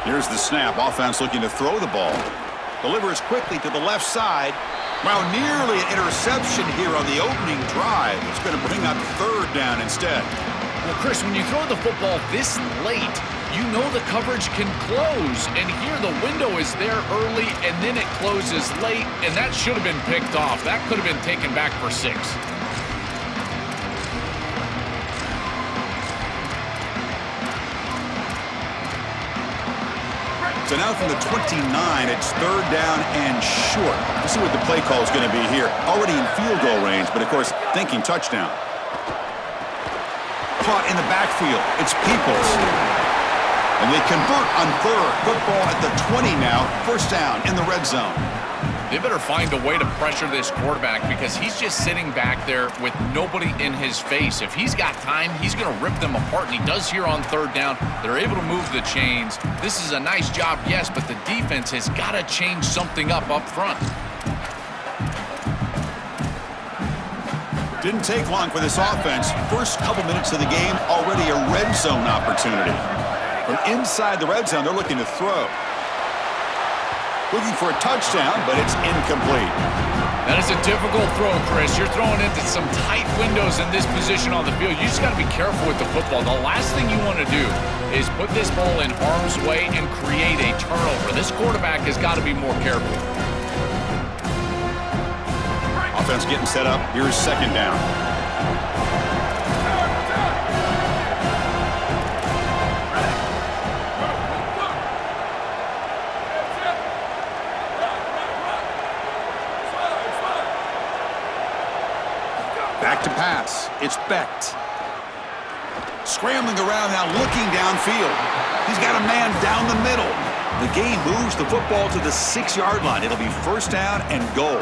Here's the snap. Offense looking to throw the ball. Delivers quickly to the left side. Wow, nearly an interception here on the opening drive. It's going to bring up third down instead. Well, Chris, when you throw the football this late, you know the coverage can close. And here the window is there early, and then it closes late, and that should have been picked off. That could have been taken back for 6. So now from the 29, it's third down and short. Let's see what the play call is going to be here. Already in field goal range, but of course, thinking touchdown. Caught in the backfield. It's Peoples. And they convert on third. Football at the 20 now. First down in the red zone. They better find a way to pressure this quarterback because he's just sitting back there with nobody in his face. If he's got time, he's going to rip them apart, and he does here on third down. They're able to move the chains. This is a nice job, yes, but the defense has got to change something up front. Didn't take long for this offense. First couple minutes of the game, already a red zone opportunity. From inside the red zone, they're looking to throw. Looking for a touchdown, but it's incomplete. That is a difficult throw, Chris. You're throwing into some tight windows in this position on the field. You just got to be careful with the football. The last thing you want to do is put this ball in harm's way and create a turnover. This quarterback has got to be more careful. Offense getting set up. Here's second down. Back to pass. It's Becht. Scrambling around now, looking downfield. He's got a man down the middle. The game moves the football to the 6-yard line. It'll be first down and goal.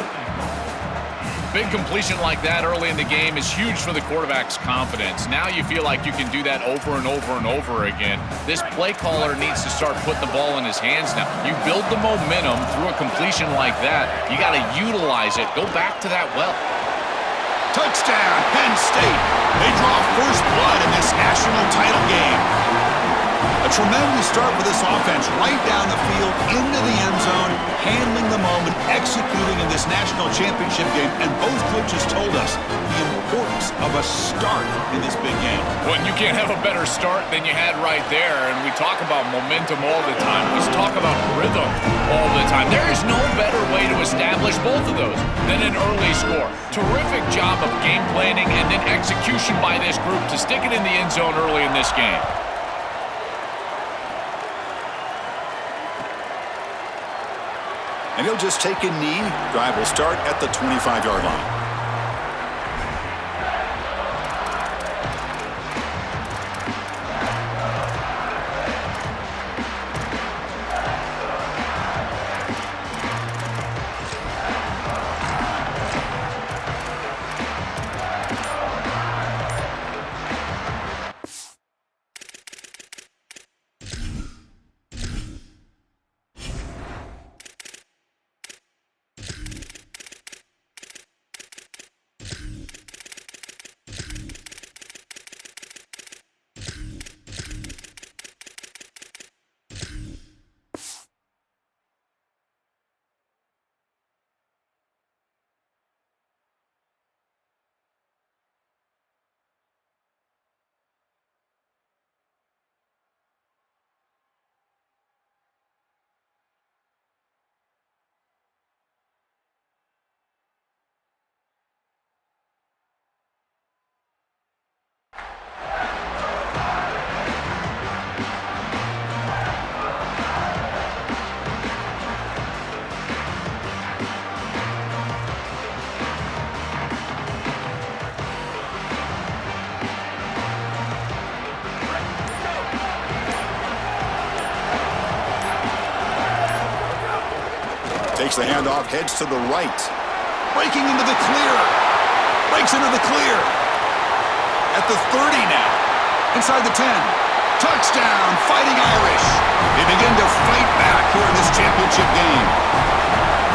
Big completion like that early in the game is huge for the quarterback's confidence. Now you feel like you can do that over and over and over again. This play caller needs to start putting the ball in his hands now. You build the momentum through a completion like that. You got to utilize it. Go back to that well. Touchdown, Penn State. They draw first blood in this national title game. A tremendous start for this offense, right down the field, into the end zone, handling the moment, executing in this national championship game, and both coaches told us the importance of a start in this big game. Well, you can't have a better start than you had right there, and we talk about momentum all the time. We talk about rhythm all the time. There is no better way to establish both of those than an early score. Terrific job of game planning and then execution by this group to stick it in the end zone early in this game. And he'll just take a knee. Drive will start at the 25-yard line. Takes the handoff, heads to the right. Breaking into the clear. Breaks into the clear. At the 30 now. Inside the 10. Touchdown, Fighting Irish. They begin to fight back here in this championship game.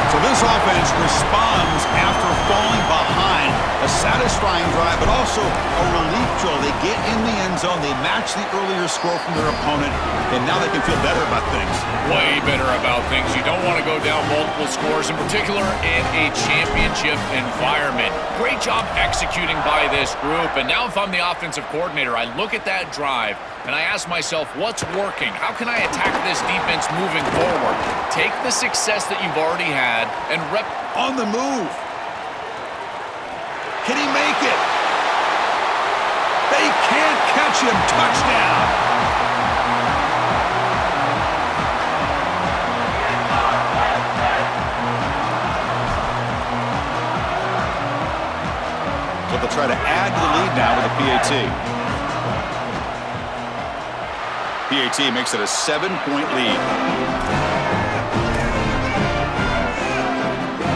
So this offense responds after falling behind. A satisfying drive, but also a relief draw. They get in the end zone. They match the earlier score from their opponent, and now they can feel better about things. Way better about things. You don't want to go down multiple scores, in particular in a championship environment. Great job executing by this group. And now if I'm the offensive coordinator, I look at that drive, and I ask myself, what's working? How can I attack this defense moving forward? Take the success that you've already had and rep on the move. Can he make it? They can't catch him. Touchdown. So they'll try to add to the lead now with a PAT. PAT makes it a 7-point lead.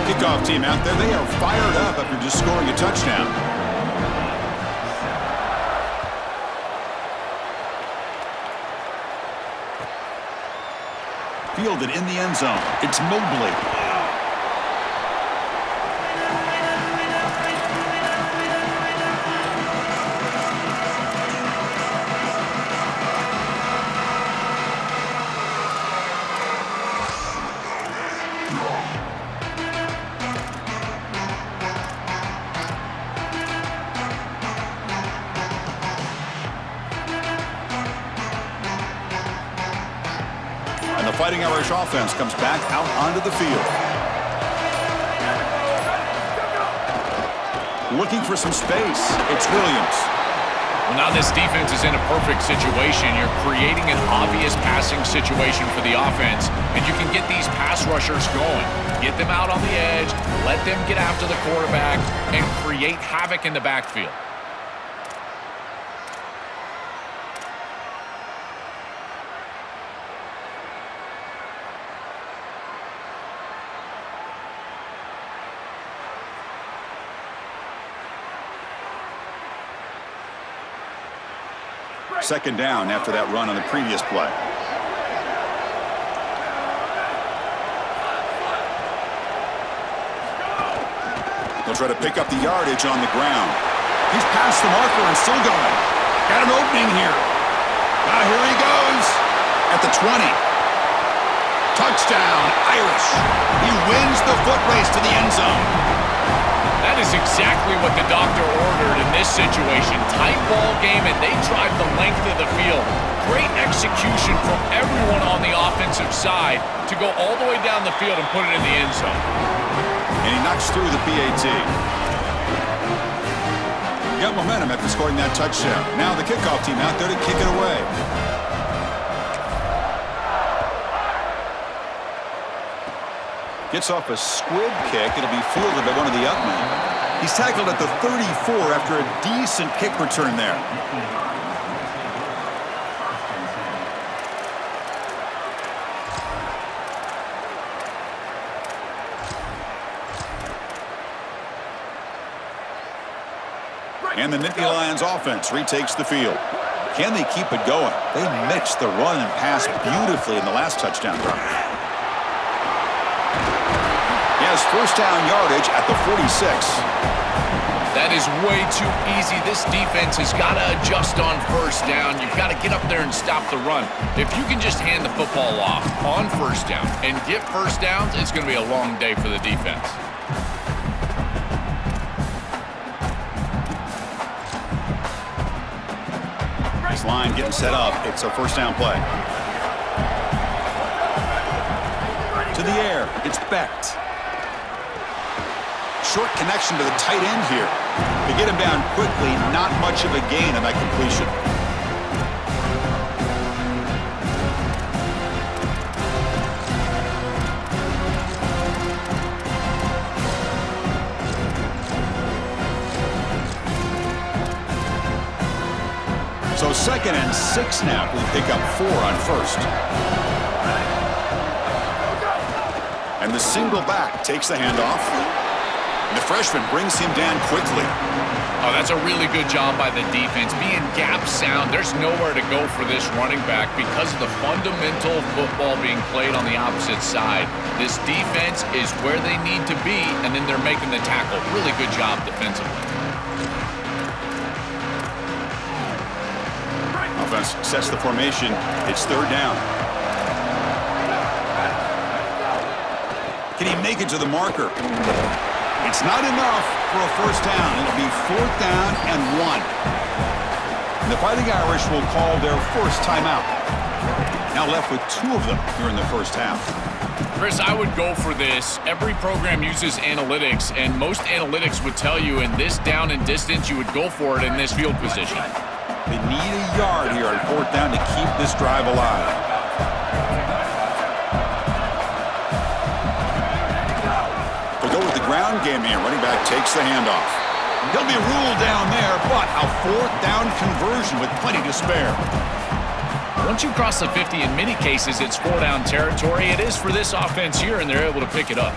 Kickoff team out there. They are fired up after just scoring a touchdown. Fielded in the end zone. It's Mobley. And the Fighting Irish offense comes back out onto the field. Looking for some space. It's Williams. Well, now this defense is in a perfect situation. You're creating an obvious passing situation for the offense, and you can get these pass rushers going. Get them out on the edge, let them get after the quarterback, and create havoc in the backfield. Second down after that run on the previous play. They'll try to pick up the yardage on the ground. He's past the marker and still going. Got an opening here. Here he goes. At the 20. Touchdown, Irish. He wins the foot race to the end zone. That is exactly what the doctor ordered in this situation. Tight ball game, and they drive the length of the field. Great execution from everyone on the offensive side to go all the way down the field and put it in the end zone. And he knocks through the PAT. Got momentum after scoring that touchdown. Now the kickoff team out there to kick it away. Gets off a squib kick. It'll be fielded by one of the up men. He's tackled at the 34 after a decent kick return there. And the Nittany Lions offense retakes the field. Can they keep it going? They mixed the run and pass beautifully in the last touchdown drive. He has first down yardage at the 46. That is way too easy. This defense has got to adjust on first down. You've got to get up there and stop the run. If you can just hand the football off on first down and get first downs, it's going to be a long day for the defense. This line getting set up. It's a first down play. To the air. It's Becht. Short connection to the tight end here. They get him down quickly, not much of a gain on that completion. So 2nd and 6 now. We pick up 4 on first. And the single back takes the handoff. The freshman brings him down quickly. Oh, that's a really good job by the defense. Being gap sound, there's nowhere to go for this running back because of the fundamental football being played on the opposite side. This defense is where they need to be, and then they're making the tackle. Really good job defensively. Offense sets the formation. It's third down. Can he make it to the marker? It's not enough for a first down. It'll be fourth down and 1. The Fighting Irish will call their first timeout. Now left with 2 of them here in the first half. Chris, I would go for this. Every program uses analytics, and most analytics would tell you in this down and distance, you would go for it in this field position. They need a yard here on fourth down to keep this drive alive. Go with the ground game here. Running back takes the handoff. He'll be ruled down there, but a fourth down conversion with plenty to spare. Once you cross the 50, in many cases, it's 4-down territory. It is for this offense here, and they're able to pick it up.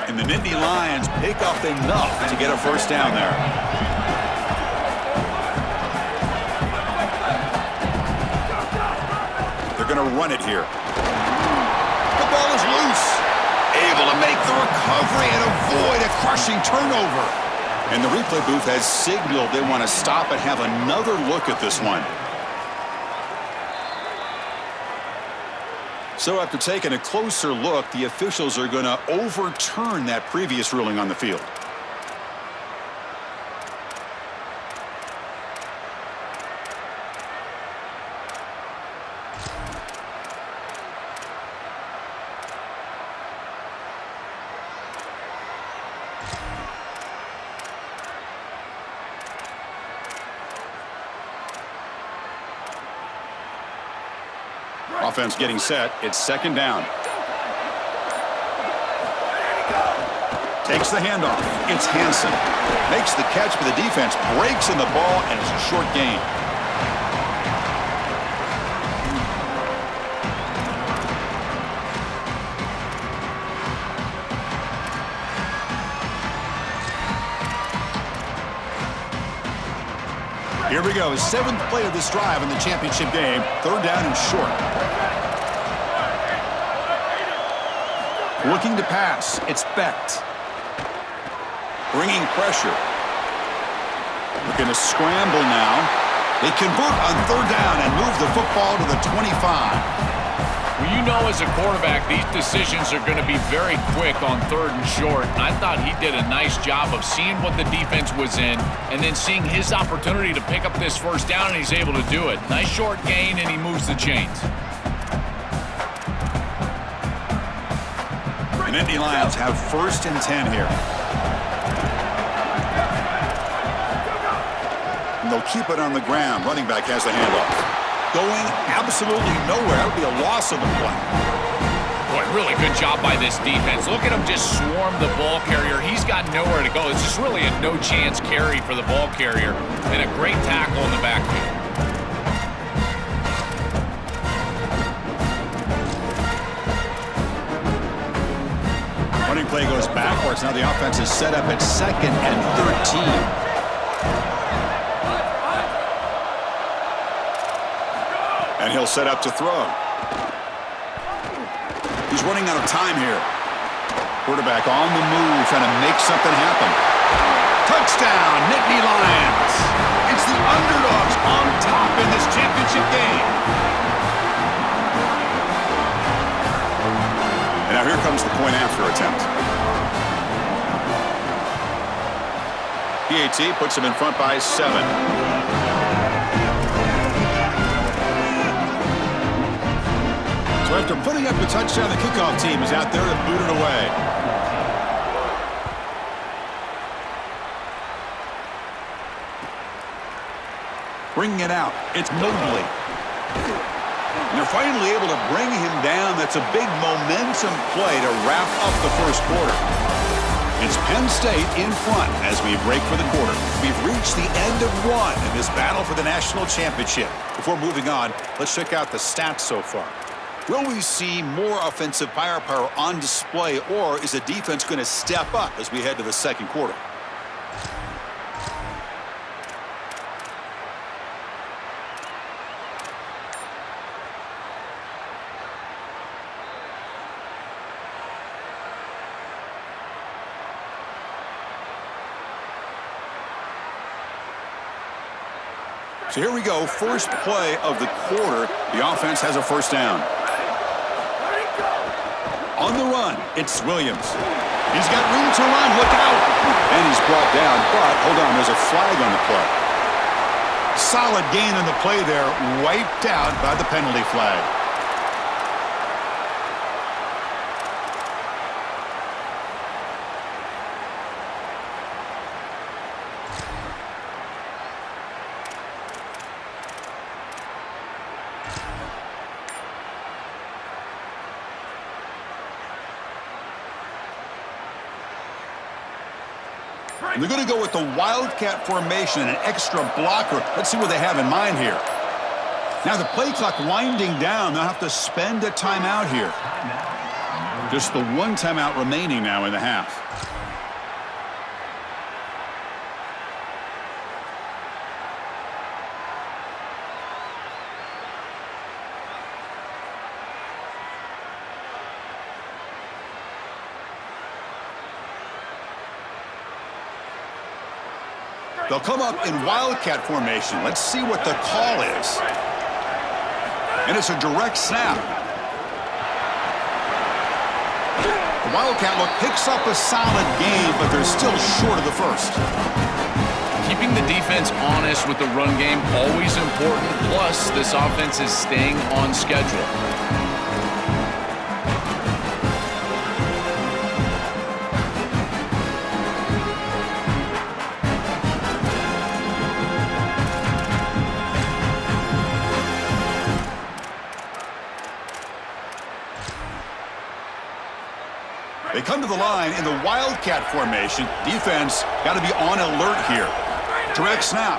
And the Nittany Lions pick up enough to get a first down there. They're going to run it here. The ball is loose. Able to make the recovery and avoid a crushing turnover. And the replay booth has signaled they want to stop and have another look at this one. So after taking a closer look, the officials are going to overturn that previous ruling on the field. Offense getting set. It's second down. Takes the handoff. It's Hansen. Makes the catch, but the defense breaks in the ball, and it's a short gain. Here we go. 7th play of this drive in the championship game. Third down and short. Looking to pass. It's Becht. Bringing pressure. Looking to scramble now. They convert on third down and move the football to the 25. Well, you know as a quarterback, these decisions are going to be very quick on third and short. I thought he did a nice job of seeing what the defense was in and then seeing his opportunity to pick up this first down, and he's able to do it. Nice short gain, and he moves the chains. The Nittany Lions have first and 10 here. And they'll keep it on the ground. Running back has the handoff. Going absolutely nowhere. That would be a loss of the play. Boy, really good job by this defense. Look at him just swarm the ball carrier. He's got nowhere to go. This is really a no-chance carry for the ball carrier, and a great tackle in the backfield. Running play goes backwards. Now the offense is set up at 2nd and 13. And he'll set up to throw. He's running out of time here. Quarterback on the move, trying to make something happen. Touchdown, Nittany Lions. It's the underdogs on top in this championship game. And now here comes the point after attempt. PAT puts him in front by 7. So after putting up the touchdown, the kickoff team is out there to boot it away. Bringing it out, it's Mobley. And they're finally able to bring him down. That's a big momentum play to wrap up the first quarter. It's Penn State in front as we break for the quarter. We've reached the end of one in this battle for the national championship. Before moving on, let's check out the stats so far. Will we see more offensive firepower on display, or is the defense going to step up as we head to the second quarter? So here we go, first play of the quarter. The offense has a first down. On the run, it's Williams. He's got room to run, look out! And he's brought down, but hold on, there's a flag on the play. Solid gain on the play there, wiped out by the penalty flag. And they're going to go with the wildcat formation and an extra blocker. Let's see what they have in mind here. Now the play clock winding down. They'll have to spend a timeout here. Just the one timeout remaining now in the half. They'll come up in wildcat formation. Let's see what the call is. And it's a direct snap. The wildcat look picks up a solid gain, but they're still short of the first. Keeping the defense honest with the run game, always important. Plus, this offense is staying on schedule. They come to the line in the wildcat formation. Defense got to be on alert here. Direct snap.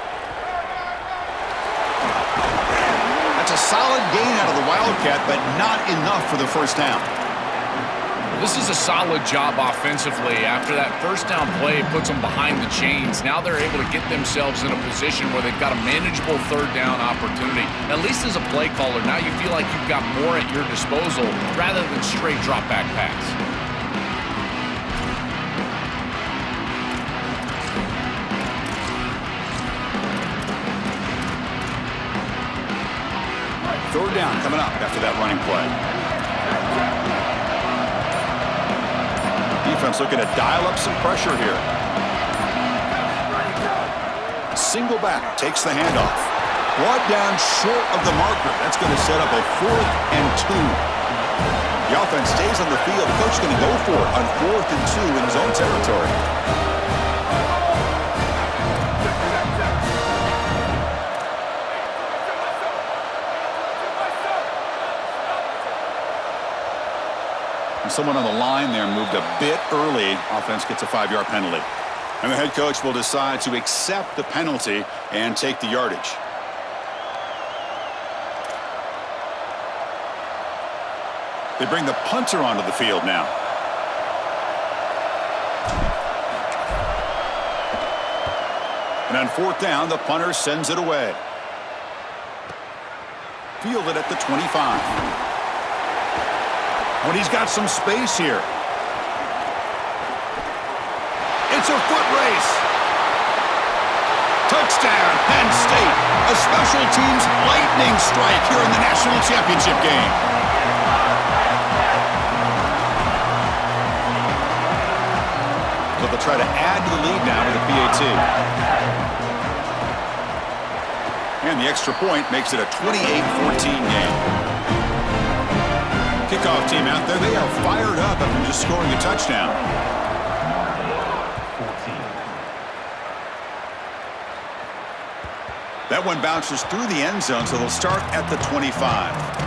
That's a solid gain out of the wildcat, but not enough for the first down. This is a solid job offensively. After that first down play, it puts them behind the chains. Now they're able to get themselves in a position where they've got a manageable third down opportunity. At least as a play caller, now you feel like you've got more at your disposal rather than straight drop back pass. Third down coming up after that running play. Defense looking to dial up some pressure here. Single back takes the handoff. Brought down short of the marker. That's going to set up a 4th and 2. The offense stays on the field. The coach is going to go for it on 4th and 2 in his own territory. Someone on the line there moved a bit early. Offense gets a 5-yard penalty. And the head coach will decide to accept the penalty and take the yardage. They bring the punter onto the field now. And on 4th down, the punter sends it away. Fielded at the 25. But he's got some space here. It's a foot race. Touchdown, Penn State. A special teams lightning strike here in the national championship game. So they'll try to add to the lead now with a PAT. And the extra point makes it a 28-14 game. Kickoff team out there. They are fired up after just scoring a touchdown. That one bounces through the end zone, so they'll start at the 25.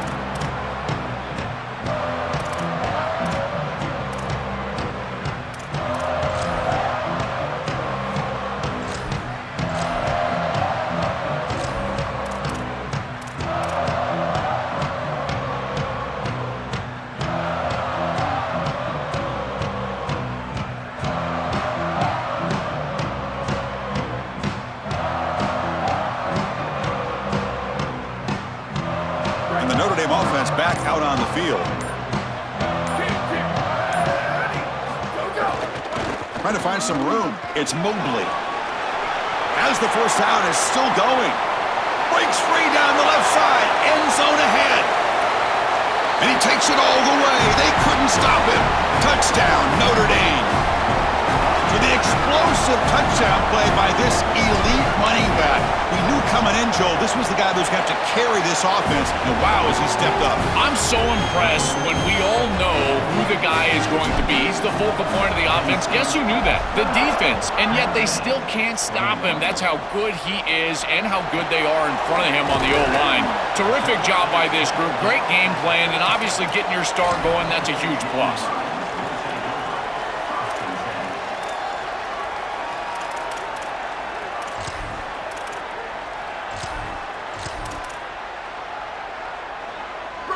back out on the field. Trying to find some room. It's Mobley. As the first down is still going. Breaks free down the left side. End zone ahead. And he takes it all the way. They couldn't stop him. Touchdown, Notre Dame. To the explosive touchdown play by this elite running back. We knew coming in, Joel, this was the guy that was going to have to carry this offense. And wow, as he stepped up. I'm so impressed when we all know who the guy is going to be. He's the focal point of the offense. Guess who knew that? The defense. And yet they still can't stop him. That's how good he is and how good they are in front of him on the O-line. Terrific job by this group. Great game plan, and obviously getting your star going, that's a huge plus.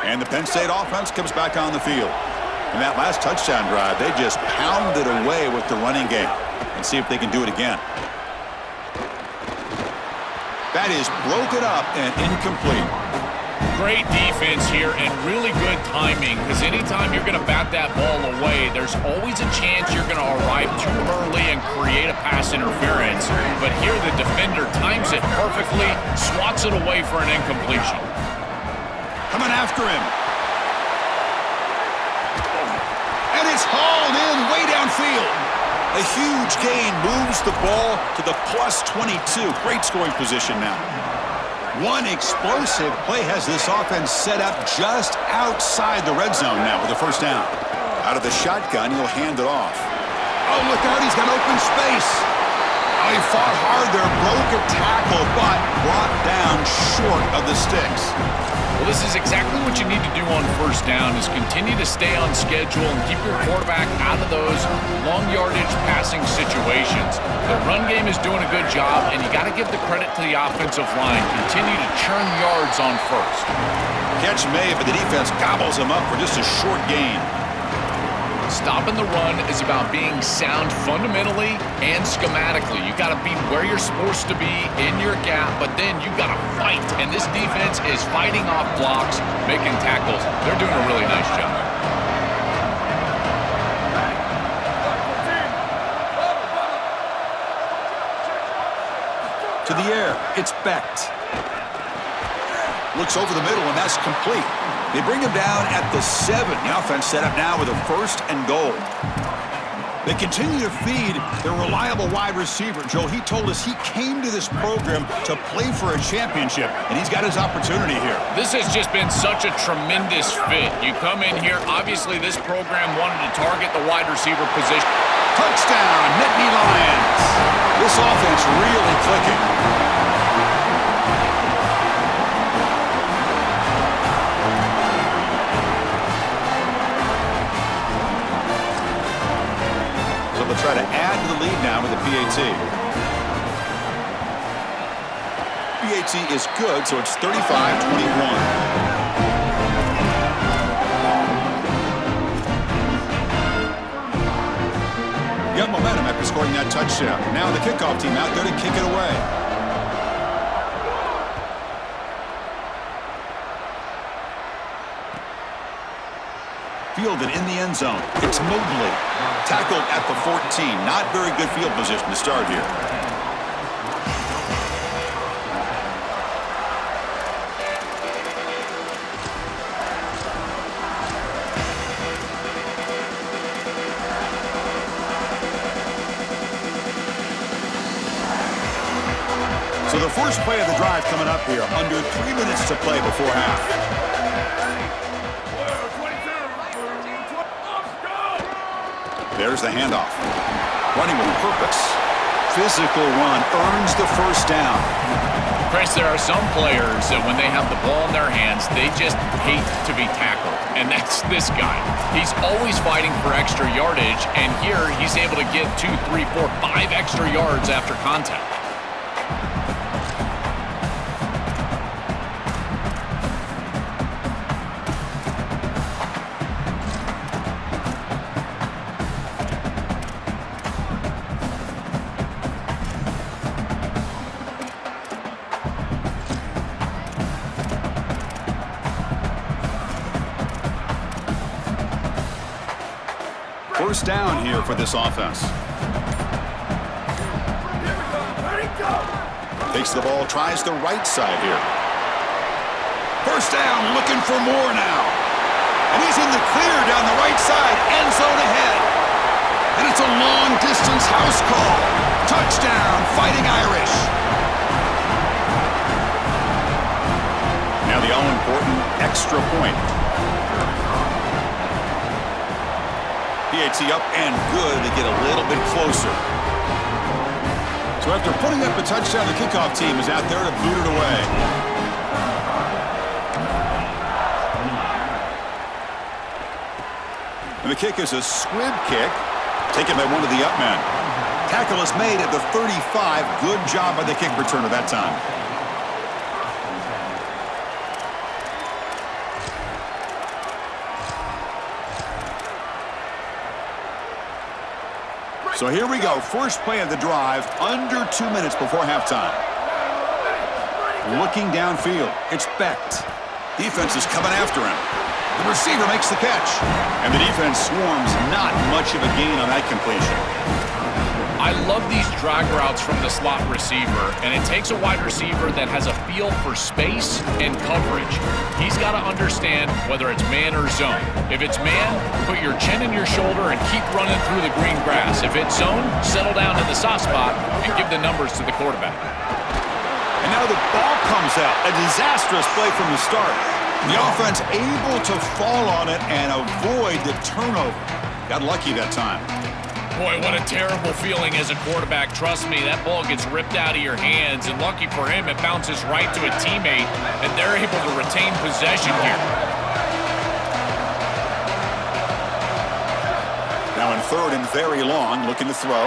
And the Penn State offense comes back on the field. In that last touchdown drive, they just pounded away with the running game. And see if they can do it again. That is broken up and incomplete. Great defense here and really good timing, because anytime you're going to bat that ball away, there's always a chance you're going to arrive too early and create a pass interference. But here the defender times it perfectly, swats it away for an incompletion. Coming after him. And it's hauled in way downfield. A huge gain moves the ball to the plus 22. Great scoring position now. One explosive play has this offense set up just outside the red zone now with a first down. Out of the shotgun, he'll hand it off. Oh, look out, he's got open space. Oh, he fought hard there, broke a tackle, but brought down short of the sticks. Well, this is exactly what you need to do on first down, is continue to stay on schedule and keep your quarterback out of those long yardage passing situations. The run game is doing a good job, and you got to give the credit to the offensive line. Continue to churn yards on first. Catch made, but the defense gobbles him up for just a short gain. Stopping the run is about being sound fundamentally and schematically. You got to be where you're supposed to be in your gap, but then you got to fight. And this defense is fighting off blocks, making tackles. They're doing a really nice job. To the air, it's Becht. Looks over the middle, and that's complete. They bring him down at the 7. The offense set up now with a 1st and goal. They continue to feed their reliable wide receiver. Joe, he told us he came to this program to play for a championship, and he's got his opportunity here. This has just been such a tremendous fit. You come in here, obviously this program wanted to target the wide receiver position. Touchdown, Nittany Lions. This offense really clicking. They'll try to add to the lead now with a PAT. PAT is good, so it's 35-21. You have momentum after scoring that touchdown. Now the kickoff team out there to kick it away. Fielded in the end zone. It's Mobley. Tackled at the 14. Not very good field position to start here. So the first play of the drive coming up here. Under 3 minutes to play before half. There's the handoff. Running with purpose. Physical run earns the first down. Chris, there are some players that when they have the ball in their hands, they just hate to be tackled. And that's this guy. He's always fighting for extra yardage, and here he's able to get 2, 3, 4, 5 extra yards after contact. first down here for this offense. Takes the ball, tries the right side here. First down, looking for more now. And he's in the clear down the right side, end zone ahead. And it's a long-distance house call. Touchdown, Fighting Irish. Now the all-important extra point. PAT up and good to get a little bit closer. So after putting up a touchdown, the kickoff team is out there to boot it away. And the kick is a squib kick, taken by one of the up men. Tackle is made at the 35. Good job by the kick returner that time. So here we go. First play of the drive, under 2 minutes before halftime. Looking downfield. It's Becht. Defense is coming after him. The receiver makes the catch. And the defense swarms. Not much of a gain on that completion. I love these drag routes from the slot receiver, and it takes a wide receiver that has a feel for space and coverage. He's got to understand whether it's man or zone. If it's man, put your chin in your shoulder and keep running through the green grass. If it's zone, settle down in the soft spot and give the numbers to the quarterback. And now the ball comes out. A disastrous play from the start. The offense able to fall on it and avoid the turnover. Got lucky that time. Boy, what a terrible feeling as a quarterback. Trust me, that ball gets ripped out of your hands, and lucky for him, it bounces right to a teammate, and they're able to retain possession here. Now in third and very long, looking to throw.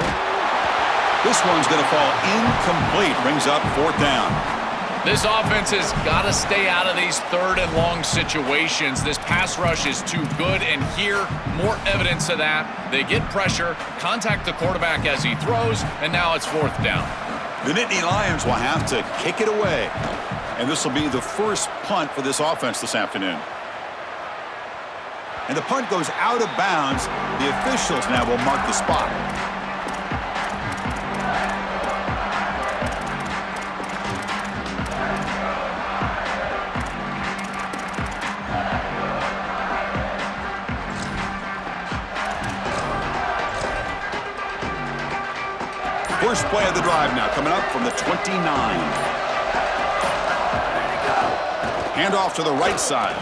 This one's going to fall incomplete. Brings up fourth down. This offense has got to stay out of these third and long situations. This pass rush is too good, and here, more evidence of that. They get pressure, contact the quarterback as he throws, and now it's fourth down. The Nittany Lions will have to kick it away, and this will be the first punt for this offense this afternoon. And the punt goes out of bounds. The officials now will mark the spot. First play of the drive now, coming up from the 29. Handoff to the right side.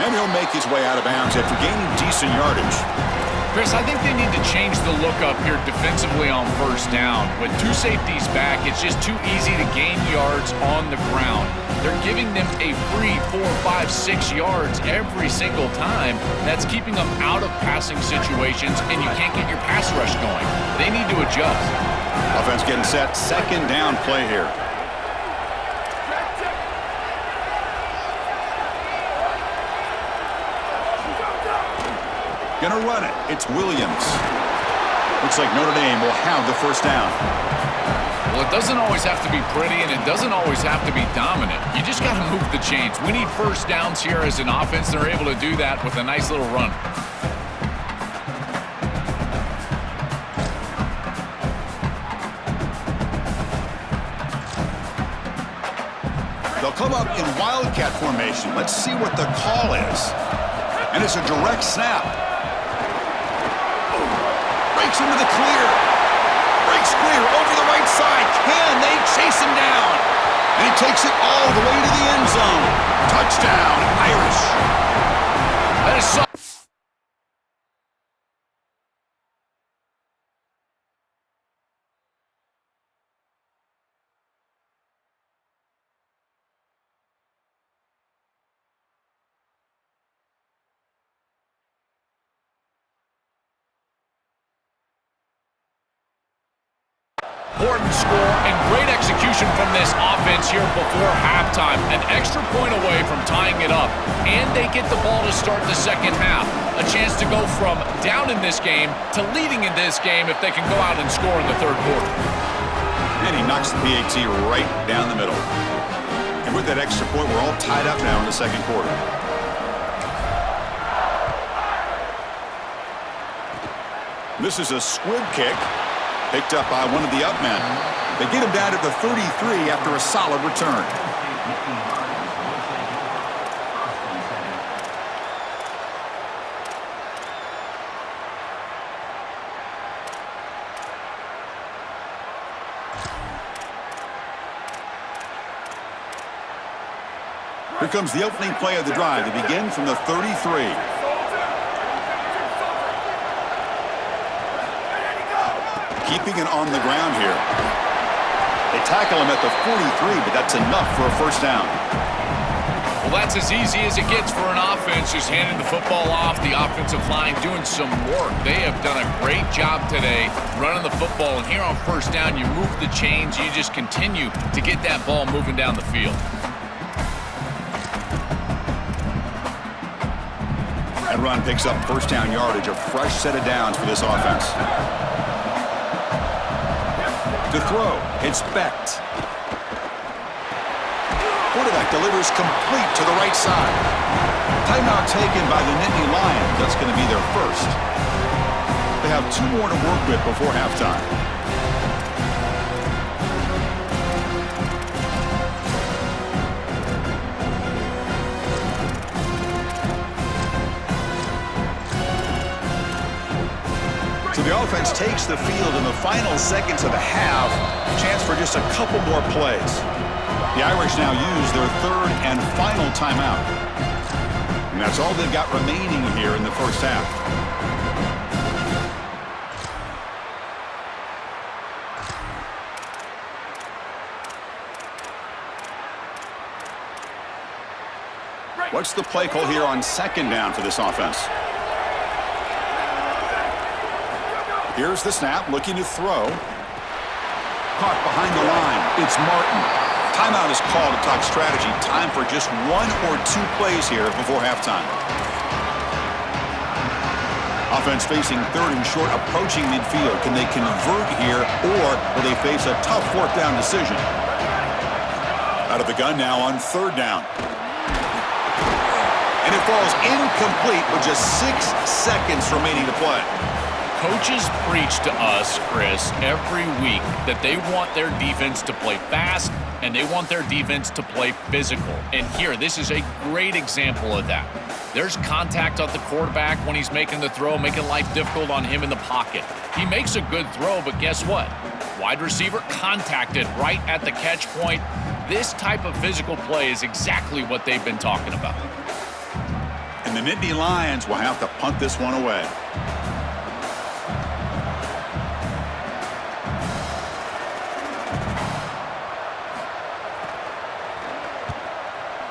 And he'll make his way out of bounds after gaining decent yardage. Chris, I think they need to change the look up here defensively on first down. With two safeties back, it's just too easy to gain yards on the ground. They're giving them a free 4, 5, 6 yards every single time. That's keeping them out of passing situations, and you can't get your pass rush going. They need to adjust. Offense getting set. Second down play here. Gonna run it. It's Williams. Looks like Notre Dame will have the first down. Well, it doesn't always have to be pretty, and it doesn't always have to be dominant. You just got to move the chains. We need first downs here as an offense. They're able to do that with a nice little run. They'll come up in wildcat formation. Let's see what the call is. And it's a direct snap. Breaks into the clear. Breaks clear over the right side. Can they chase him down? And he takes it all the way to the end zone. Touchdown, Irish. That is so. Important score and great execution from this offense here before halftime. An extra point away from tying it up. And they get the ball to start the second half. A chance to go from down in this game to leading in this game if they can go out and score in the third quarter. And he knocks the PAT right down the middle. And with that extra point, we're all tied up now in the second quarter. This is a squib kick picked up by one of the up men. They get him down at the 33 after a solid return. Here comes the opening play of the drive. They begin from the 33. Keeping it on the ground here. They tackle him at the 43, but that's enough for a first down. Well, that's as easy as it gets for an offense, just handing the football off, the offensive line doing some work. They have done a great job today running the football, and here on first down, you move the chains, you just continue to get that ball moving down the field. That run picks up first down yardage, a fresh set of downs for this offense. To throw, it's Becht. Quarterback delivers complete to the right side. Timeout taken by the Nittany Lions. That's going to be their first. They have 2 more to work with before halftime. So the offense takes the field in the final seconds of the half. Chance for just a couple more plays. The Irish now use their 3rd and final timeout. And that's all they've got remaining here in the first half. What's the play call here on second down for this offense? Here's the snap, looking to throw. Caught behind the line. It's Martin. Timeout is called to talk strategy. Time for just 1 or 2 plays here before halftime. Offense facing 3rd and short, approaching midfield. Can they convert here, or will they face a tough 4th down decision? Out of the gun now on 3rd down. And it falls incomplete with just 6 seconds remaining to play. Coaches preach to us, Chris, every week that they want their defense to play fast and they want their defense to play physical. And here, this is a great example of that. There's contact on the quarterback when he's making the throw, making life difficult on him in the pocket. He makes a good throw, but guess what? Wide receiver contacted right at the catch point. This type of physical play is exactly what they've been talking about. And the Nittany Lions will have to punt this one away.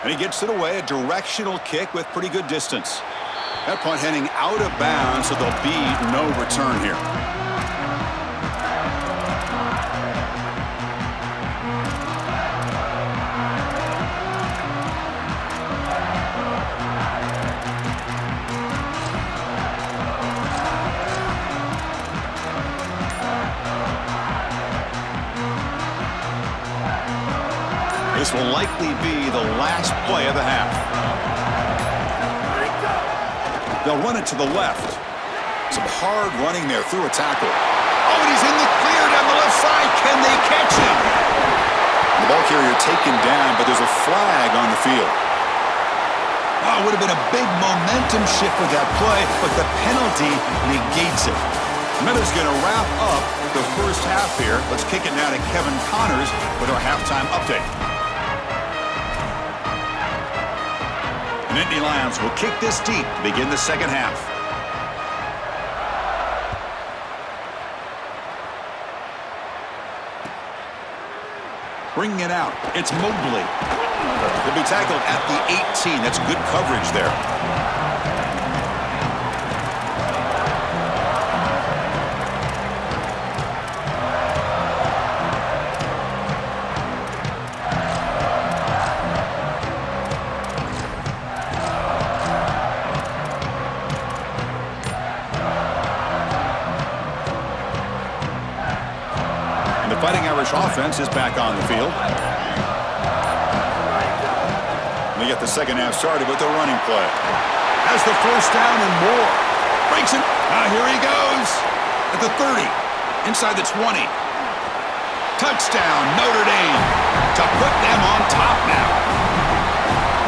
And he gets it away, a directional kick with pretty good distance. That punt heading out of bounds, so there'll be no return here. This will likely be the last play of the half. They'll run it to the left. Some hard running there through a tackle. Oh, and he's in the clear down the left side. Can they catch him? The ball carrier taken down, but there's a flag on the field. Oh, it would have been a big momentum shift with that play, but the penalty negates it. Miller's going to wrap up the first half here. Let's kick it now to Kevin Connors with our halftime update. The Nittany Lions will kick this deep to begin the second half. Bringing it out, it's Mobley. He'll be tackled at the 18. That's good coverage there. Fighting Irish offense is back on the field. They get the second half started with the running play. Has the first down and more. Breaks it. Here he goes. At the 30, inside the 20. Touchdown, Notre Dame, to put them on top now.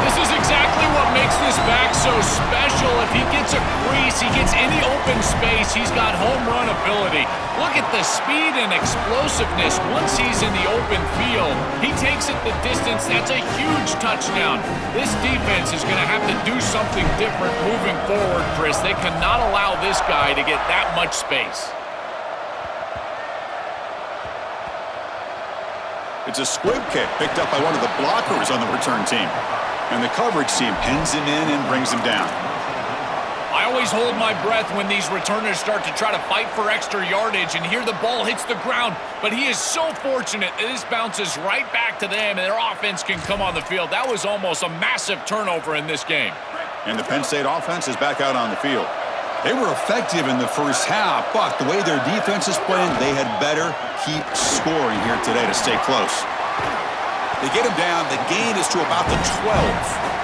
This is exactly what makes this back so special. If he gets a crease, he gets any open space, he's got home run ability. Look at the speed and explosiveness once he's in the open field. He takes it the distance. That's a huge touchdown. This defense is going to have to do something different moving forward, Chris. They cannot allow this guy to get that much space. It's a squib kick picked up by one of the blockers on the return team. And the coverage team pins him in and brings him down. I always hold my breath when these returners start to try to fight for extra yardage, and here the ball hits the ground. But he is so fortunate that this bounces right back to them, and their offense can come on the field. That was almost a massive turnover in this game. And the Penn State offense is back out on the field. They were effective in the first half, but the way their defense is playing, they had better keep scoring here today to stay close. They get him down. The gain is to about the 12.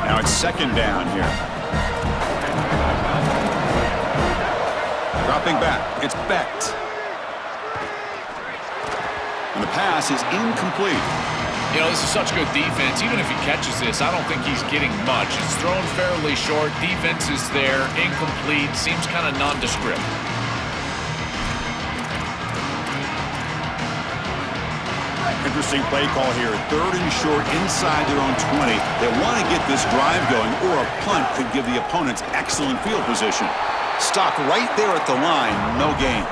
Now it's second down here. Dropping back. It's Becht. And the pass is incomplete. You know, this is such good defense. Even if he catches this, I don't think he's getting much. It's thrown fairly short. Defense is there. Incomplete. Seems kind of nondescript. Interesting play call here. Third and short inside their own 20. They want to get this drive going, or a punt could give the opponents excellent field position. Stopped right there at the line. No gain.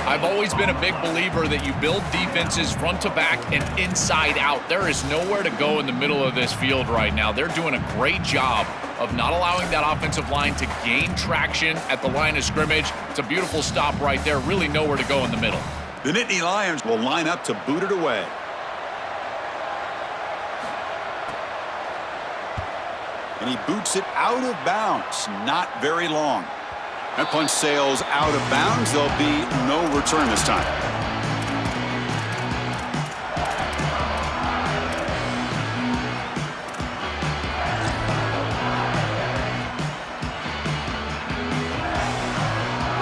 I've always been a big believer that you build defenses front to back and inside out. There is nowhere to go in the middle of this field right now. They're doing a great job of not allowing that offensive line to gain traction at the line of scrimmage. It's a beautiful stop right there. Really nowhere to go in the middle. The Nittany Lions will line up to boot it away. And he boots it out of bounds. Not very long. That punt sails out of bounds. There'll be no return this time.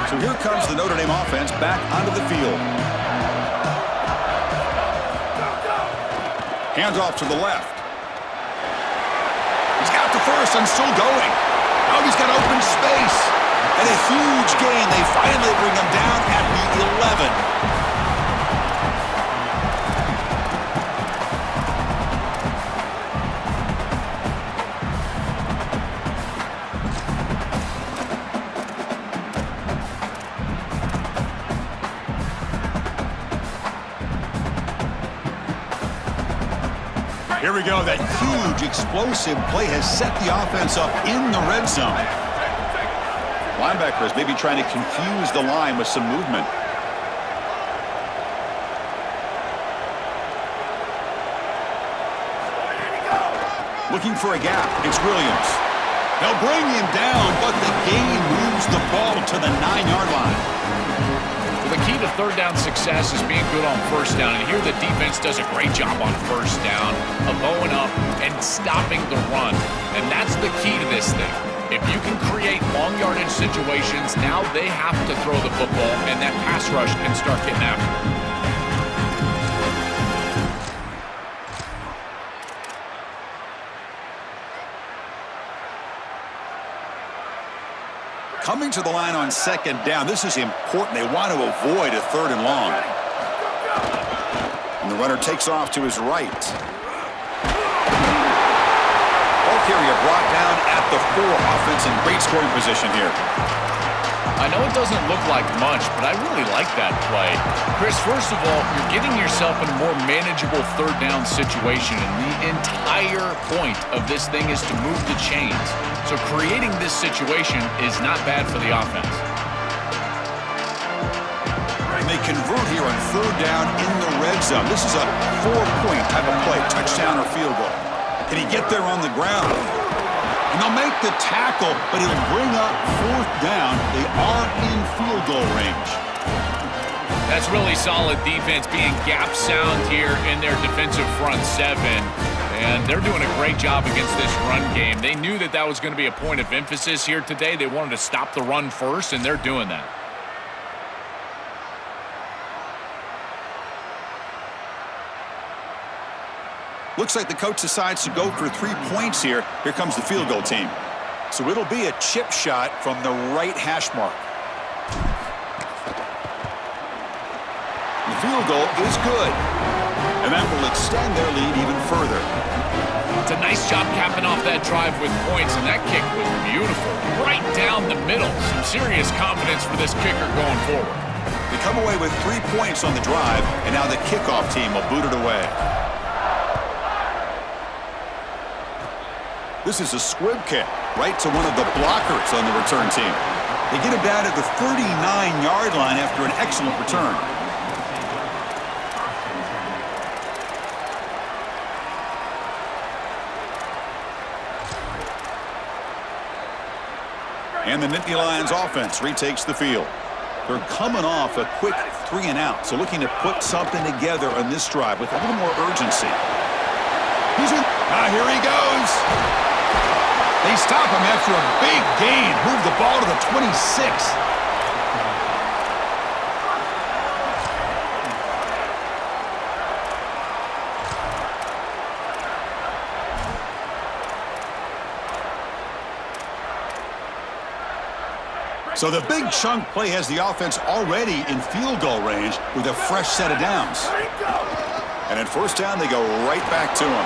So here comes the Notre Dame offense back onto the field. Hands off to the left. He's got the first and still going. Now he's got open space. And a huge gain. They finally bring him down at the 11. Here we go. That huge explosive play has set the offense up in the red zone. Linebackers maybe trying to confuse the line with some movement. Looking for a gap. It's Williams. They'll bring him down, but the gain moves the ball to the 9-yard line. Well, the key to third down success is being good on first down. And here the defense does a great job on first down of bowing up and stopping the run. And that's the key to this thing. If you can create long yardage situations, now they have to throw the football, and that pass rush can start getting after it. Coming to the line on second down. This is important. They want to avoid a third and long. And the runner takes off to his right. Carrier brought down at the 4. Offense in great scoring position here. I know it doesn't look like much, but I really like that play. Chris, first of all, you're getting yourself in a more manageable third down situation, and the entire point of this thing is to move the chains. So creating this situation is not bad for the offense. And they convert here on third down in the red zone. This is a 4-point type of play, touchdown or field goal. Can he get there on the ground? And they'll make the tackle, but he'll bring up fourth down. They are in field goal range. That's really solid defense, being gap sound here in their defensive front seven. And they're doing a great job against this run game. They knew that that was going to be a point of emphasis here today. They wanted to stop the run first, and they're doing that. Looks like the coach decides to go for 3 points here. Here comes the field goal team. So it'll be a chip shot from the right hash mark. The field goal is good. And that will extend their lead even further. It's a nice job capping off that drive with points, and that kick was beautiful. Right down the middle. Some serious confidence for this kicker going forward. They come away with 3 points on the drive, and now the kickoff team will boot it away. This is a squib kick right to one of the blockers on the return team. They get him down at the 39-yard line after an excellent return. And the Nittany Lions offense retakes the field. They're coming off a quick 3-and-out, so looking to put something together on this drive with a little more urgency. Here he goes. They stop him after a big gain. Move the ball to the 26. So the big chunk play has the offense already in field goal range with a fresh set of downs. And at first down, they go right back to him.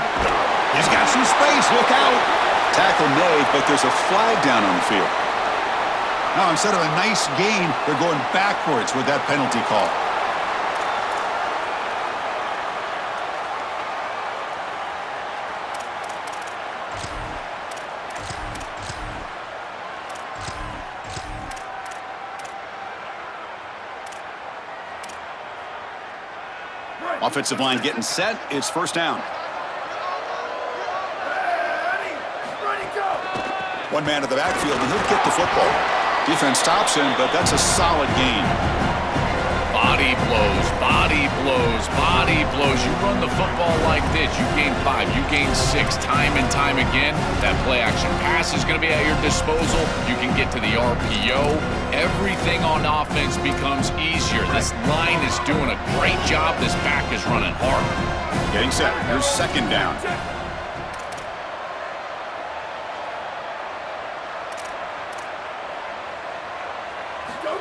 He's got some space. Look out. Tackle made, but there's a flag down on the field. Now, instead of a nice gain, they're going backwards with that penalty call. Offensive line getting set. It's first down. One man at the backfield, and he'll get the football. Defense stops him, but that's a solid gain. Body blows, body blows, body blows. You run the football like this, you gain 5, you gain 6 time and time again. That play action pass is going to be at your disposal. You can get to the RPO. Everything on offense becomes easier. This line is doing a great job. This back is running hard. Getting set. Here's second down.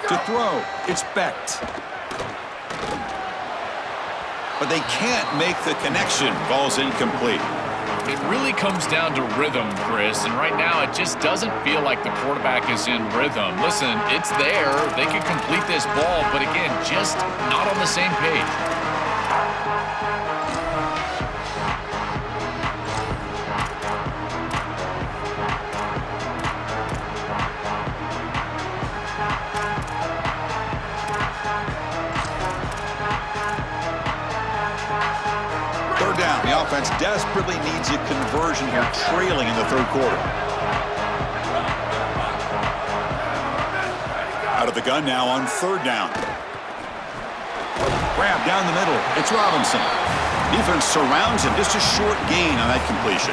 To throw, it's Becht. But they can't make the connection. Ball's incomplete. It really comes down to rhythm, Chris, and right now it just doesn't feel like the quarterback is in rhythm. Listen, it's there. They can complete this ball, but again, just not on the same page. Down. The offense desperately needs a conversion here, trailing in the third quarter. Out of the gun now on third down. Grab down the middle. It's Robinson. Defense surrounds him. Just a short gain on that completion.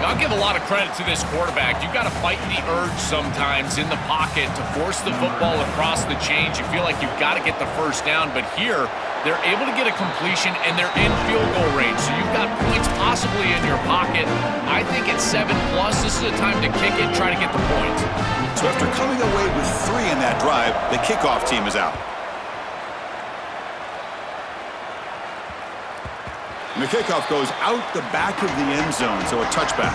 I'll give a lot of credit to this quarterback. You've got to fight the urge sometimes in the pocket to force the football across the chains. You feel like you've got to get the first down, but here they're able to get a completion and they're in field goal range. So you've got points possibly in your pocket. I think it's 7+. This is a time to kick it and try to get the points. So after coming away with 3 in that drive, the kickoff team is out. And the kickoff goes out the back of the end zone, so a touchback.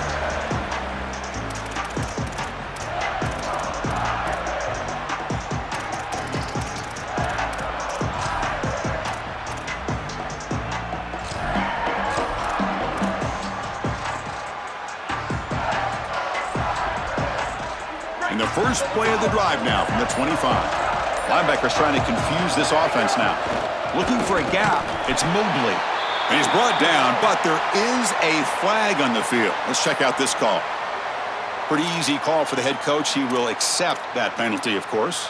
And the first play of the drive now from the 25. Linebackers trying to confuse this offense now. Looking for a gap. It's Mobley. And he's brought down, but there is a flag on the field. Let's check out this call. Pretty easy call for the head coach. He will accept that penalty, of course.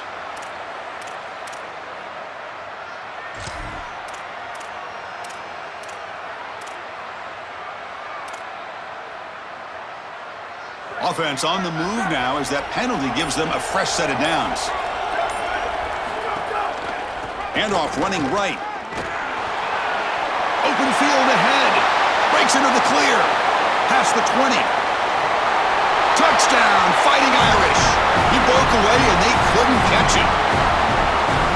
Offense on the move now as that penalty gives them a fresh set of downs. Handoff running right. Open field ahead. Breaks into the clear. Past the 20. Touchdown, Fighting Irish. He broke away and they couldn't catch him.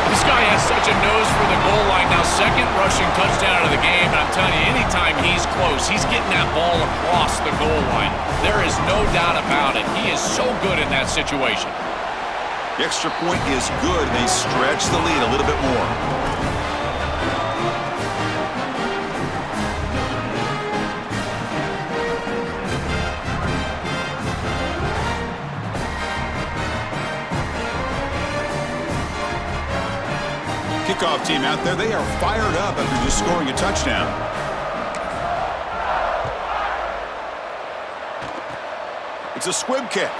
This guy has such a nose for the goal line. Now, second rushing touchdown of the game. And I'm telling you, anytime he's close, he's getting that ball across the goal line. There is no doubt about it. He is so good in that situation. The extra point is good. They stretch the lead a little bit more. Kickoff team out there, they are fired up after just scoring a touchdown. It's a squib kick.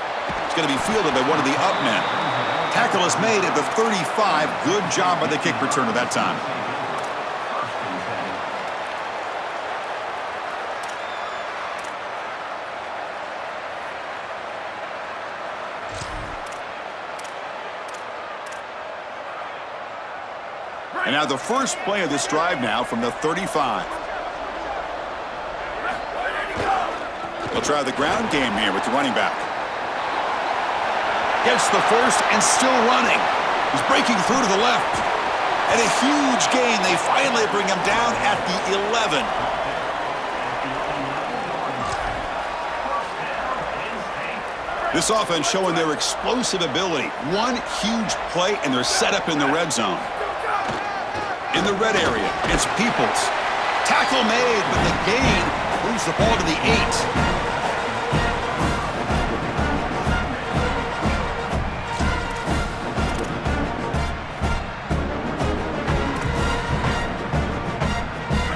It's going to be fielded by one of the up men. Tackle is made at the 35. Good job by the kick returner that time. And now the first play of this drive now from the 35. They'll try the ground game here with the running back. Gets the first and still running. He's breaking through to the left. And a huge gain. They finally bring him down at the 11. This offense showing their explosive ability. One huge play and they're set up in the red zone. In the red area, it's Peoples. Tackle made, but the gain moves the ball to the 8.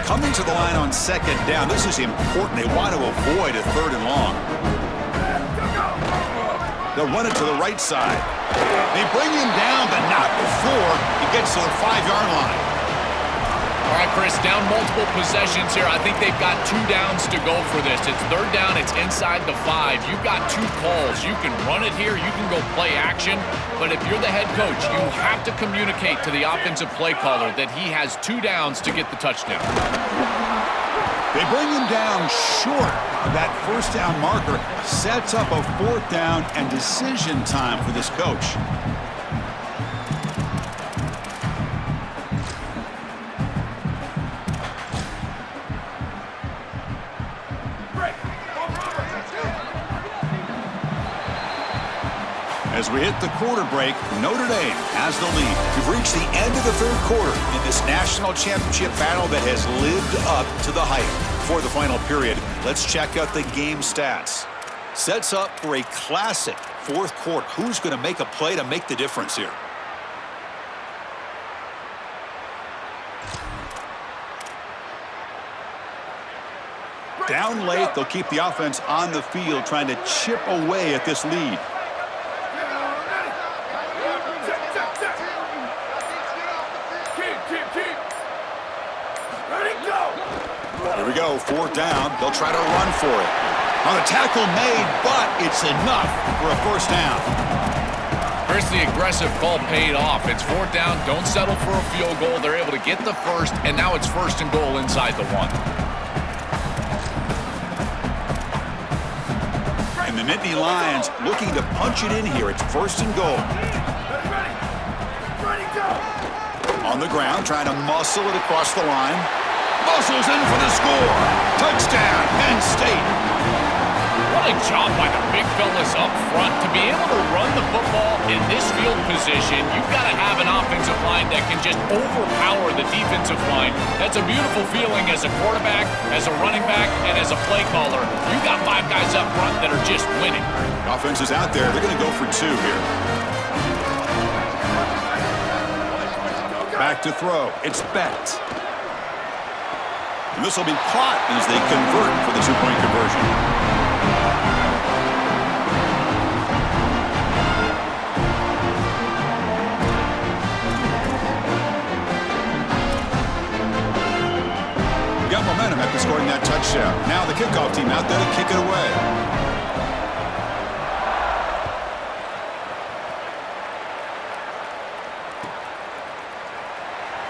Coming to the line on second down. This is important. They want to avoid a third and long. They'll run it to the right side. They bring him down, but not before he gets to the 5-yard line. All right, Chris, down multiple possessions here. I think they've got 2 downs to go for this. It's third down. It's inside the 5. You've got 2 calls. You can run it here. You can go play action. But if you're the head coach, you have to communicate to the offensive play caller that he has 2 downs to get the touchdown. They bring him down short of that first down marker. Sets up a 4th down and decision time for this coach. As we hit the quarter break, Notre Dame has the lead. We've reached the end of the third quarter in this national championship battle that has lived up to the hype. For the final period, let's check out the game stats. Sets up for a classic fourth quarter. Who's going to make a play to make the difference here? Down late, they'll keep the offense on the field trying to chip away at this lead. Here we go, 4th down. They'll try to run for it. On the tackle made, but it's enough for a first down. Here's the aggressive call paid off. It's 4th down. Don't settle for a field goal. They're able to get the first, and now it's 1st and goal inside the 1. And the Nittany Lions looking to punch it in here. It's 1st and goal. On the ground, trying to muscle it across the line. Muscles in for the score. Touchdown, Penn State. What a job by the big fellas up front. To be able to run the football in this field position, you've got to have an offensive line that can just overpower the defensive line. That's a beautiful feeling as a quarterback, as a running back, and as a play caller. You got 5 guys up front that are just winning. The offense is out there. They're going to go for 2 here. Back to throw. It's Bett. And this will be caught as they convert for the 2-point conversion. out. Now the kickoff team out there to kick it away.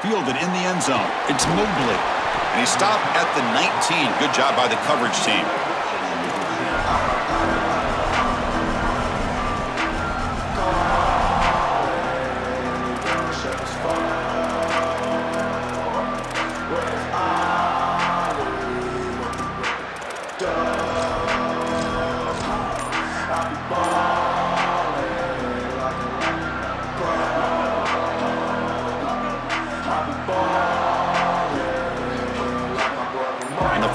Fielded in the end zone. It's Mobley. And he stopped at the 19. Good job by the coverage team.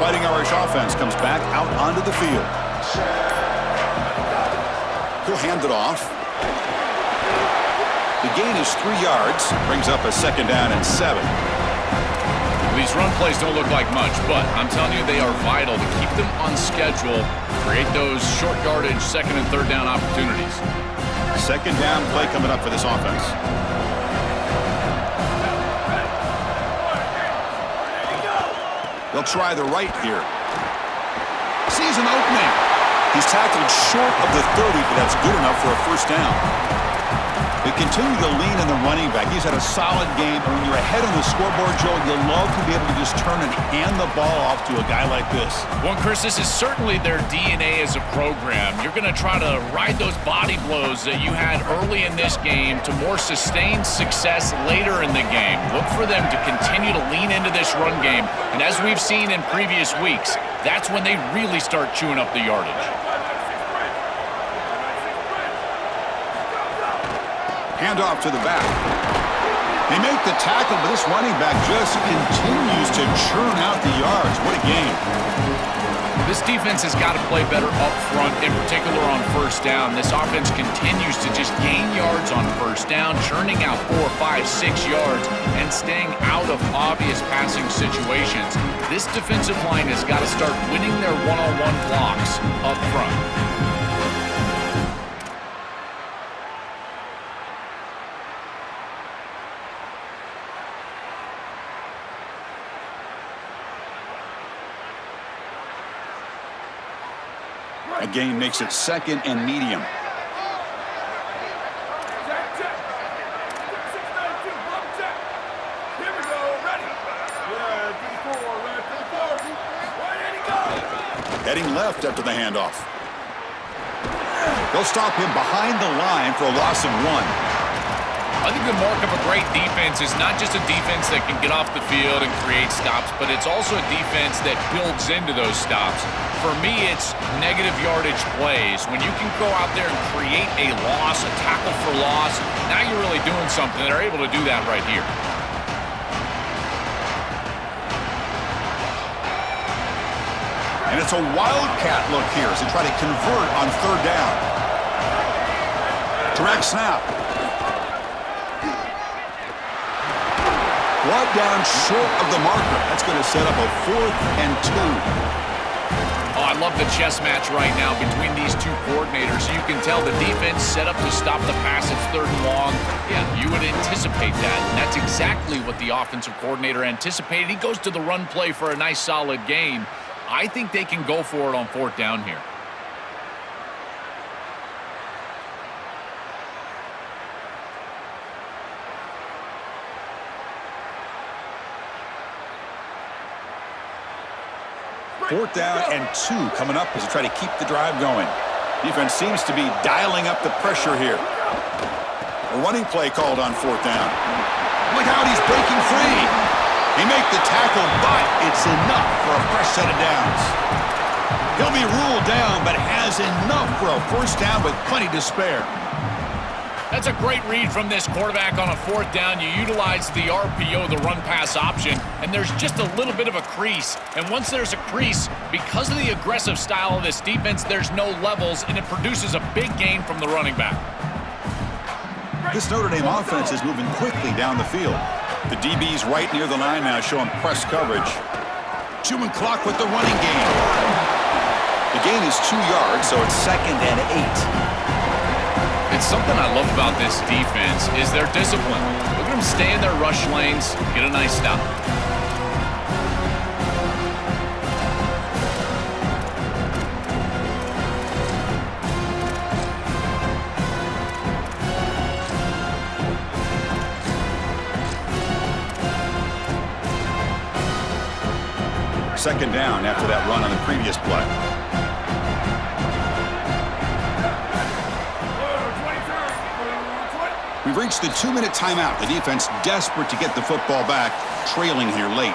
Fighting Irish offense comes back out onto the field. He'll hand it off. The gain is 3 yards. Brings up a 2nd down and 7. These run plays don't look like much, but I'm telling you, they are vital to keep them on schedule, create those short yardage 2nd and 3rd down opportunities. 2nd down play coming up for this offense. They'll try the right here. Sees an opening. He's tackled short of the 30, but that's good enough for a 1st down. They continue to lean on the running back. He's had a solid game, and when you're ahead on the scoreboard, Joe, you'll love to be able to just turn and hand the ball off to a guy like this. Well, Chris, this is certainly their DNA as a program. You're going to try to ride those body blows that you had early in this game to more sustained success later in the game. Look for them to continue to lean into this run game, and as we've seen in previous weeks, that's when they really start chewing up the yardage. Hand off to the back. They make the tackle, but this running back just continues to churn out the yards. What a game. This defense has got to play better up front, in particular on 1st down. This offense continues to just gain yards on 1st down, churning out 4, 5, 6 yards, and staying out of obvious passing situations. This defensive line has got to start winning their one-on-one blocks up front. A gain makes it 2nd and medium. Heading left after the handoff. They'll stop him behind the line for a loss of 1. I think the mark of a great defense is not just a defense that can get off the field and create stops, but it's also a defense that builds into those stops. For me, it's negative yardage plays. When you can go out there and create a loss, a tackle for loss, now you're really doing something. They're able to do that right here. And it's a wildcat look here as they try to convert on 3rd down. Direct snap. Brought down short of the marker. That's going to set up a 4th and 2. Oh, I love the chess match right now between these two coordinators. You can tell the defense set up to stop the pass. It's 3rd and long. Yeah, you would anticipate that. And that's exactly what the offensive coordinator anticipated. He goes to the run play for a nice solid gain. I think they can go for it on 4th down here. Fourth down and 2 coming up as they try to keep the drive going. Defense seems to be dialing up the pressure here. A running play called on 4th down. Look out, he's breaking free. He make the tackle, but it's enough for a fresh set of downs. He'll be ruled down, but has enough for a 1st down with plenty to spare. That's a great read from this quarterback on a 4th down. You utilize the RPO, the run-pass option, and there's just a little bit of a crease. And once there's a crease, because of the aggressive style of this defense, there's no levels, and it produces a big gain from the running back. This Notre Dame offense is moving quickly down the field. The DB's right near the line now, showing press coverage. Chewing clock with the running game. The gain is 2 yards, so it's 2nd and 8. It's something I love about this defense is their discipline. Look at them stay in their rush lanes, get a nice stop. Second down after that run on the previous play. We've reached the 2-minute timeout. The defense desperate to get the football back, trailing here late.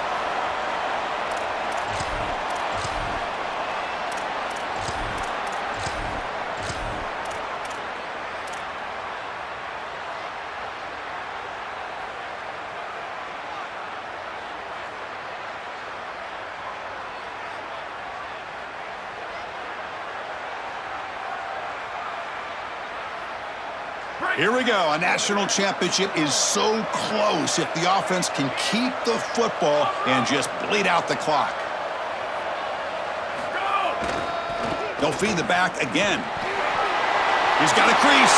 Here we go. A national championship is so close if the offense can keep the football and just bleed out the clock. They'll feed the back again. He's got a crease.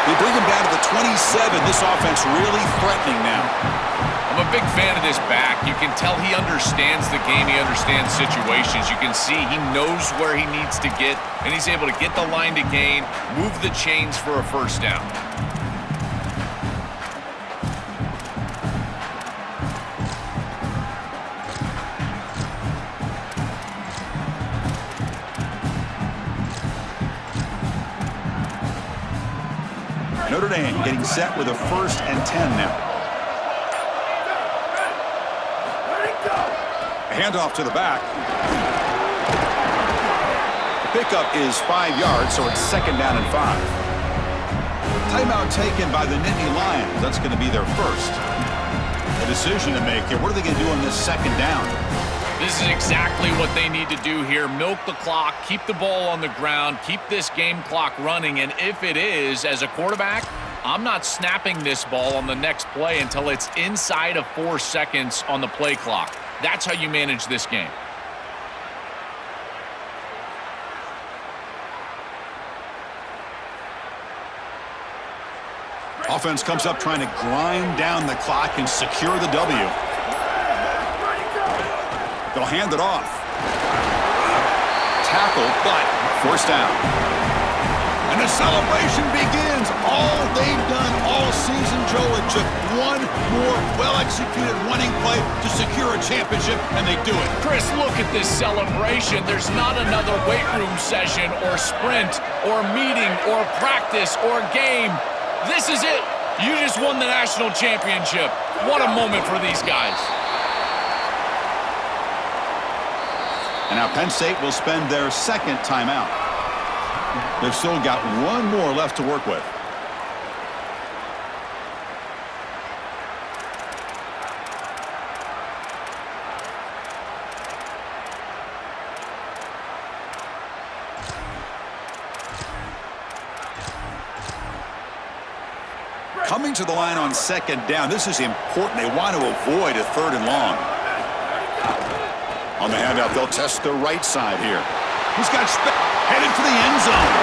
They bring him down to the 27. This offense really threatening now. I'm a big fan of this back. You can tell he understands the game. He understands situations. You can see he knows where he needs to get, and he's able to get the line to gain, move the chains for a first down. Notre Dame getting set with a 1st and 10 now. Handoff to the back. The pickup is 5 yards, so it's 2nd down and 5. Timeout taken by the Nittany Lions. That's going to be their first. A decision to make here. What are they going to do on this 2nd down? This is exactly what they need to do here. Milk the clock, keep the ball on the ground, keep this game clock running, and if it is, as a quarterback, I'm not snapping this ball on the next play until it's inside of 4 seconds on the play clock. That's how you manage this game. Offense comes up trying to grind down the clock and secure the W. They'll hand it off. Tackle, but first down. And the celebration begins. All they've done all season, Joe, it took one more well-executed running play to secure a championship, and they do it. Chris, look at this celebration. There's not another weight room session or sprint or meeting or practice or game. This is it. You just won the national championship. What a moment for these guys. And now Penn State will spend their 2nd timeout. They've still got one more left to work with. Coming to the line on 2nd down. This is important. They want to avoid a 3rd and long. On the handoff, they'll test the right side here. He's got headed for the end zone.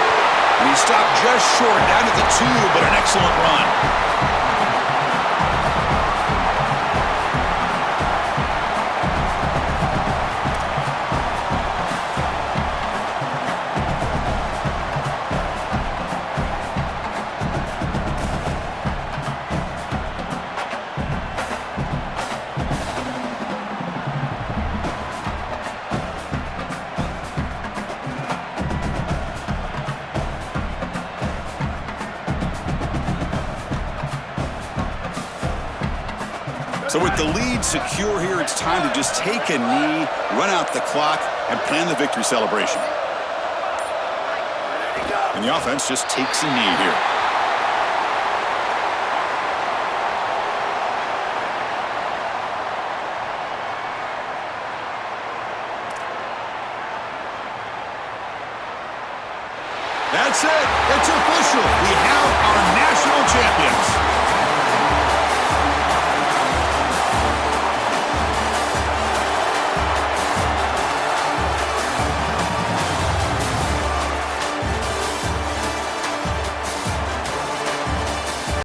And he stopped just short, down to the 2, but an excellent run. So with the lead secure here, it's time to just take a knee, run out the clock, and plan the victory celebration. And the offense just takes a knee here.